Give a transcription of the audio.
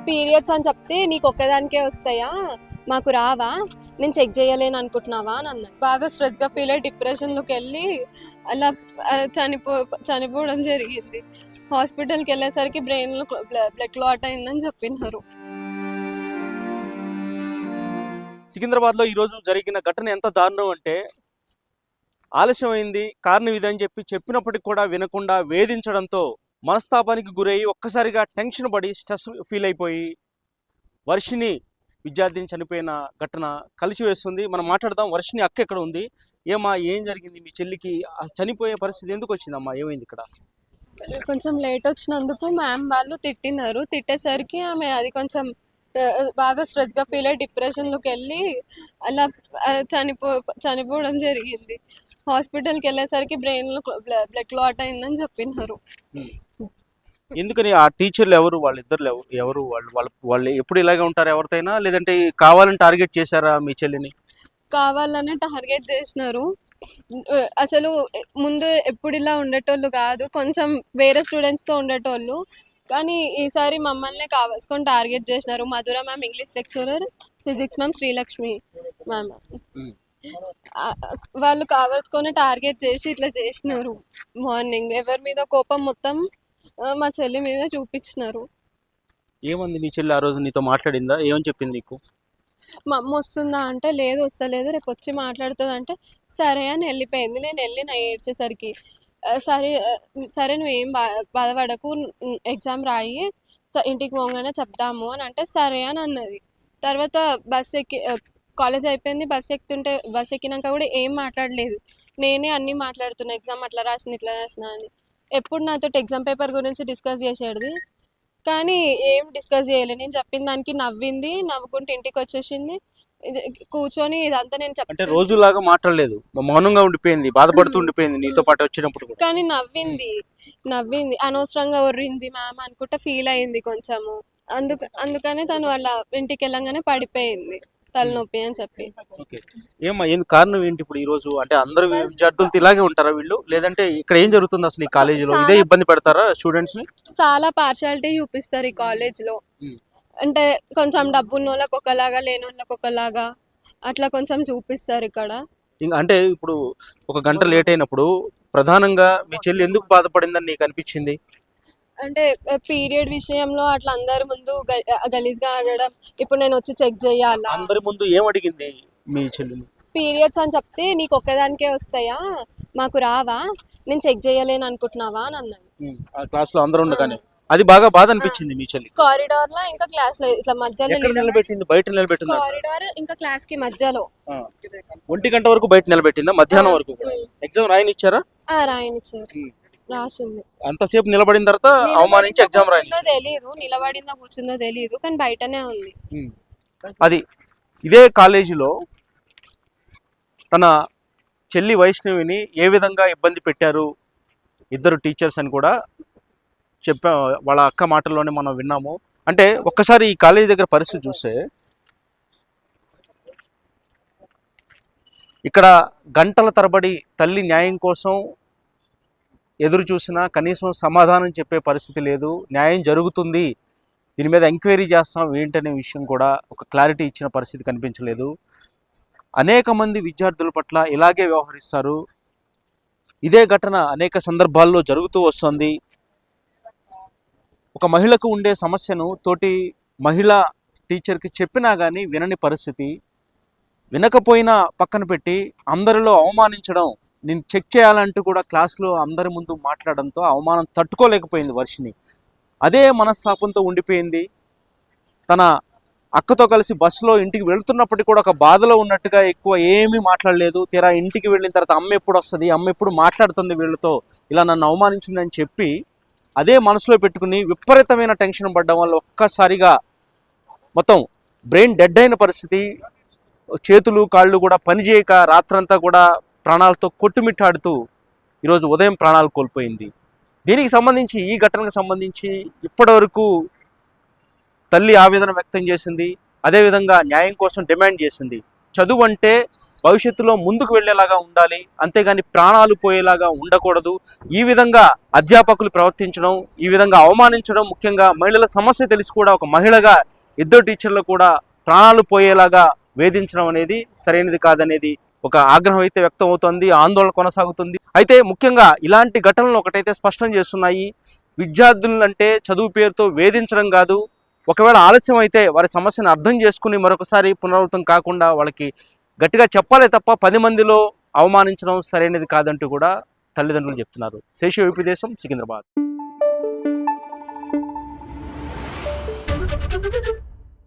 Periods అని చెప్తే నీకు ఒక్కదానికే వస్తాయా, మాకు రావా, నేను చెక్ చేయలేను అనుకుంటున్నావా అని అన్నది. బాగా స్ట్రెస్గా ఫీల్ అయ్యి డిప్రెషన్లోకి వెళ్ళి అలా చనిపోవడం జరిగింది. హాస్పిటల్కి వెళ్ళేసరికి బ్రెయిన్లో బ్లడ్ క్లాట్ అయిందని చెప్పినారు. సికింద్రాబాద్లో ఈరోజు జరిగిన ఘటన ఎంత దారుణం అంటే, ఆలస్యమైంది, కారణం ఇదని చెప్పినప్పటికి కూడా వినకుండా వేధించడంతో మనస్తాపానికి గురయ్యి ఒక్కసారిగా టెన్షన్ పడి స్ట్రెస్ ఫీల్ అయిపోయి వర్షిని విద్యార్థిని చనిపోయిన ఘటన కలిసివేస్తుంది. మనం మాట్లాడదాం. వర్షిని అక్క ఎక్కడ ఉంది? ఏం జరిగింది? మీ చెల్లికి చనిపోయే పరిస్థితి ఎందుకు వచ్చిందమ్మా? ఏమైంది ఇక్కడ? కొంచెం లేట్ వచ్చినందుకు మ్యామ్ వాళ్ళు తిట్టినారు. తిట్టేసరికి ఆమె అది కొంచెం బాగా స్ట్రెస్గా ఫీల్ అయ్యి డిప్రెషన్లోకి వెళ్ళి అలా చనిపోవడం జరిగింది. హాస్పిటల్కి వెళ్ళేసరికి బ్రెయిన్లో బ్లడ్ క్లాట్ అయిందని చెప్పినారు. ఎందుకని? ఆ టీచర్లు ఎవరు? వాళ్ళిద్దరు ఎవరు? వాళ్ళు ఎప్పుడు ఇలాగే ఉంటారు ఎవరితోనైనా, లేదంటే కావాలని టార్గెట్ చేశారా మీ చెల్లిని? కావాలనే టార్గెట్ చేసినారు. అసలు ముందు ఎప్పుడు ఇలా ఉండేటోళ్ళు కాదు, కొంచెం వేరే స్టూడెంట్స్తో ఉండేటోళ్ళు. కానీ ఈసారి మమ్మల్ని కావాల్సుకొని టార్గెట్ చేసినారు. Madhura ma'am English lecturer, physics ma'am Srilakshmi ma'am, వాళ్ళు కావాల్సుకొని టార్గెట్ చేసి ఇట్లా చేసినారు. మార్నింగ్ ఎవరి మీద కోపం మొత్తం మా చెల్లి మీద చూపించినారు. ఏమంది మీ చెల్లి? ఆ రోజు నీతో మాట్లాడిందా? ఏమని చెప్పింది నీకు? మా అమ్మ వస్తుందా అంటే లేదు వస్తలేదు, రేపు వచ్చి మాట్లాడుతుంది అంటే సరే అని వెళ్ళిపోయింది. నేను వెళ్ళిన ఏడ్చేసరికి సరే నువ్వేం బాధపడకు, ఎగ్జామ్ రాయి, ఇంటికి పోగానే చెప్దాము అని అంటే సరే అని అన్నది. తర్వాత కాలేజ్ అయిపోయింది, బస్ ఎక్కినాక కూడా ఏం మాట్లాడలేదు. నేనే అన్నీ మాట్లాడుతున్నా, ఎగ్జామ్ అట్లా రాసిన ఇట్లా రాసిన అని. ఎప్పుడు నాతో ఎగ్జామ్ పేపర్ గురించి డిస్కస్ చేసేది, కానీ ఏం డిస్కస్ చేయలేదు. నేను చెప్పిన దానికి నవ్వింది, నవ్వుకుంటూ ఇంటికి వచ్చేసింది. కూర్చొని ఇదంతా నేను అంటే రోజులాగా మాట్లాడలేదు, మౌనంగా ఉండిపోయింది, బాధపడుతూ ఉండిపోయింది నీతో పాటు వచ్చినప్పుడు. కానీ నవ్వింది అనవసరంగా ఒర్రింది మ్యామ్ అనుకుంటా ఫీల్ అయింది కొంచెము. అందుకనే తను వాళ్ళ ఇంటికి వెళ్ళంగానే పడిపోయింది తలనొప్పి అని చెప్పి. ఏమ్మా, ఏం కారణం ఏంటి ఇప్పుడు ఈ రోజు? అంటే అందరు విద్యార్థులతో ఇలాగే ఉంటారా వీళ్ళు, లేదంటే ఇక్కడ ఏం జరుగుతుంది అసలు? ఈ కాలేజీలో ఇదే ఇబ్బంది పెడతారా స్టూడెంట్స్ ని? చాలా పార్షాలిటీ చూపిస్తారు ఈ కాలేజ్ లో. అంటే కొంచెం డబ్బున్న వాళ్ళకి ఒకలాగా, లేని వాళ్ళకి ఒకలాగా అట్లా కొంచెం చూపిస్తారు ఇక్కడ. అంటే ఇప్పుడు ఒక గంట లేట్ అయినప్పుడు ప్రధానంగా మీ చెల్లి ఎందుకు బాధపడిందని నీకు అనిపించింది? అంటే పీరియడ్ విషయంలో అట్లా అందరి ముందు గలీజ్గా ఆడడం. ఇప్పుడు నేను వచ్చి చెక్ చేయాలా? అందరి ముందు ఏం అడిగింది మీ చెల్లి? పీరియడ్స్ అని చెప్తే నీకు ఒక్కదానికే వస్తాయా, మాకు రావా, నేను చెక్ చేయలేను అనుకుంటున్నావా అని అన్నది. క్లాస్ లో అందరూ ఉండగానే అది బాగా బాధ అనిపించింది మీ చెల్లి. కారిడార్ లో ఇంకా క్లాస్ లో ఇట్లా మధ్యలో నిలబెట్టింది, బయట నిలబెట్టింది. కారిడార్ ఇంకా క్లాస్ కి మధ్యలో 1 గంట వరకు బయట నిలబెట్టిందా? మధ్యాహ్నం వరకు ఎగ్జామ్ రాయనిచ్చారా? రాయనిచ్చారు, రాసింది. అంతసేపు నిలబడిన తర్వాత అవమానించి ఎగ్జామ్ రాయించిందో తెలియదు, నిలబడిందో కూర్చుందో తెలియదు, కానీ బయటనే ఉంది. అది ఇదే కాలేజీలో తన చెల్లి వైష్ణవిని ఏ విధంగా ఇబ్బంది పెట్టారు ఇద్దరు టీచర్స్ అని కూడా వాళ్ళ అక్క మాటల్లోనే మనం విన్నాము. అంటే ఒక్కసారి ఈ కాలేజీ దగ్గర పరిస్థితి చూస్తే, ఇక్కడ గంటల తరబడి తల్లి న్యాయం కోసం ఎదురు చూసినా కనీసం సమాధానం చెప్పే పరిస్థితి లేదు. న్యాయం జరుగుతుంది, దీని మీద ఎంక్వైరీ చేస్తాం ఏంటనే విషయం కూడా ఒక క్లారిటీ ఇచ్చిన పరిస్థితి కనిపించలేదు. అనేక మంది విద్యార్థుల పట్ల ఇలాగే వ్యవహరిస్తారు. ఇదే ఘటన అనేక సందర్భాల్లో జరుగుతూ వస్తుంది. ఒక మహిళకు ఉండే సమస్యను తోటి మహిళా టీచర్కి చెప్పినా కానీ వినని పరిస్థితి. వినకపోయినా పక్కన పెట్టి అందరిలో అవమానించడం, నేను చెక్ చేయాలంటూ కూడా క్లాస్లో అందరి ముందు మాట్లాడడంతో అవమానం తట్టుకోలేకపోయింది వర్షిని. అదే మనస్తాపంతో ఉండిపోయింది. తన అక్కతో కలిసి బస్సులో ఇంటికి వెళుతున్నప్పటికీ కూడా ఒక బాధలో ఉన్నట్టుగా ఎక్కువ ఏమీ మాట్లాడలేదు. తీరా ఇంటికి వెళ్ళిన తర్వాత అమ్మ ఎప్పుడు వస్తుంది, అమ్మ ఎప్పుడు మాట్లాడుతుంది వీళ్ళతో, ఇలా నన్ను అవమానించిందని చెప్పి అదే మనసులో పెట్టుకుని విపరీతమైన టెన్షన్ పడడం వల్ల ఒక్కసారిగా మొత్తం బ్రెయిన్ డెడ్ అయిన పరిస్థితి. చేతులు కాళ్ళు కూడా పనిచేయక రాత్రంతా కూడా ప్రాణాలతో కొట్టుమిట్టాడుతూ ఈరోజు ఉదయం ప్రాణాలు కోల్పోయింది. దీనికి సంబంధించి, ఈ ఘటనకు సంబంధించి ఇప్పటివరకు తల్లి ఆవేదన వ్యక్తం చేసింది. అదేవిధంగా న్యాయం కోసం డిమాండ్ చేసింది. చదువు అంటే భవిష్యత్తులో ముందుకు వెళ్ళేలాగా ఉండాలి, అంతేగాని ప్రాణాలు పోయేలాగా ఉండకూడదు. ఈ విధంగా అధ్యాపకులు ప్రవర్తించడం, ఈ విధంగా అవమానించడం, ముఖ్యంగా మహిళల సమస్య తెలిసి కూడా ఒక మహిళగా ఇద్దరు టీచర్లు కూడా ప్రాణాలు పోయేలాగా వేధించడం అనేది సరైనది కాదనేది ఒక ఆగ్రహం అయితే వ్యక్తం అవుతుంది, ఆందోళన కొనసాగుతుంది. అయితే ముఖ్యంగా ఇలాంటి ఘటనలు ఒకటైతే స్పష్టం చేస్తున్నాయి, విద్యార్థులంటే చదువు పేరుతో వేధించడం కాదు, ఒకవేళ ఆలస్యం అయితే వారి సమస్యను అర్థం చేసుకుని మరొకసారి పునరావృతం కాకుండా వాళ్ళకి గట్టిగా చెప్పాలే తప్ప 10 మందిలో అవమానించడం సరైనది కాదంటూ కూడా తల్లిదండ్రులు చెప్తున్నారు. శేషు యూపీ దేశం, సికింద్రాబాద్.